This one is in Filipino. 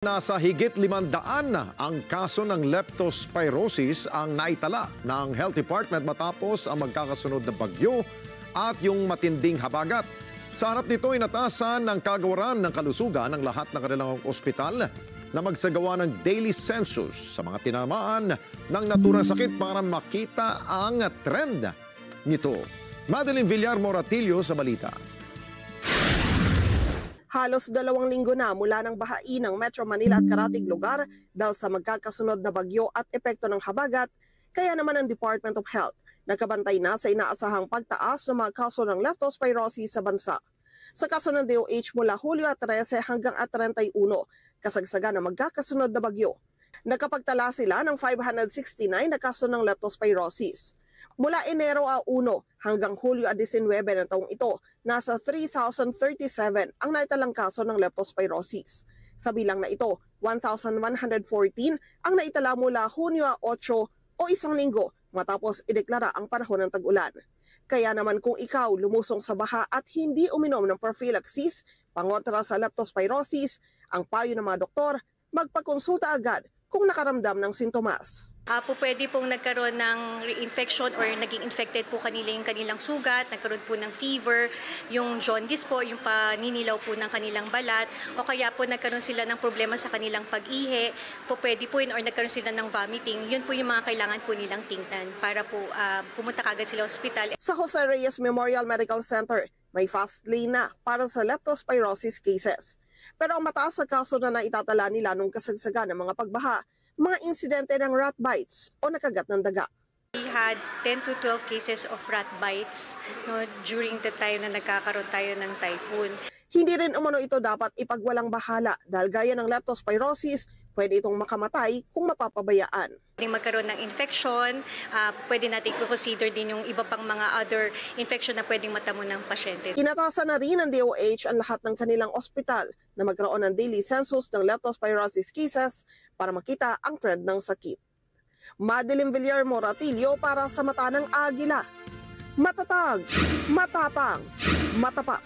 Nasa higit 500 ang kaso ng leptospirosis ang naitala ng Health Department matapos ang magkakasunod na bagyo at yung matinding habagat. Sa harap nito, inatasan ng kagawaran ng kalusugan ng lahat ng kanilang ospital na magsagawa ng daily census sa mga tinamaan ng naturang sakit para makita ang trend nito. Madeline Villar Moratillo sa balita. Halos 2 linggo na mula ng bahain ng Metro Manila at karatig lugar dahil sa magkakasunod na bagyo at epekto ng habagat, kaya naman ang Department of Health nakabantay na sa inaasahang pagtaas ng mga kaso ng leptospirosis sa bansa. Sa kaso ng DOH mula Hulyo 13 hanggang 31, kasagsagan ng magkakasunod na bagyo. Nakapagtala sila ng 569 na kaso ng leptospirosis. Mula Enero 1 hanggang Hulyo 19 ng taong ito, nasa 3,037 ang naitalang kaso ng leptospirosis. Sa bilang na ito, 1,114 ang naitala mula Hunyo 8 o 1 linggo matapos ideklara ang panahon ng tag-ulan. Kaya naman kung ikaw lumusong sa baha at hindi uminom ng prophylaxis pangontra sa leptospirosis, ang payo ng mga doktor, magpakonsulta agad kung nakaramdam ng sintomas. Pwede pong nagkaroon ng reinfection or naging infected po kanila yung kanilang sugat, nagkaroon po ng fever, yung jaundice po, yung paninilaw po ng kanilang balat, o kaya po nagkaroon sila ng problema sa kanilang pag-ihi, pwede po yun, or nagkaroon sila ng vomiting, yun po yung mga kailangan po nilang tingnan para po pumunta kagad sila sa ospital. Sa Jose Reyes Memorial Medical Center, may fast lane na para sa leptospirosis cases. Pero ang mataas sa kaso na naitatala nila nung kasagsagan ng mga pagbaha, mga insidente ng rat bites o nakagat ng daga. We had 10 to 12 cases of rat bites during the time na nagkakaroon tayo ng typhoon. Hindi rin umano ito dapat ipagwalang bahala dahil gaya ng leptospirosis, pwede itong makamatay kung mapapabayaan. Magkaroon ng infection, pwede natin i-consider din yung iba pang mga other infection na pwedeng matamo ng pasyente. Inatasan na rin ng DOH ang lahat ng kanilang ospital na magkaroon ng daily census ng leptospirosis cases para makita ang trend ng sakit. Madeline Villar Moratillo para sa Mata ng Agila. Matatag, matapang, matapat.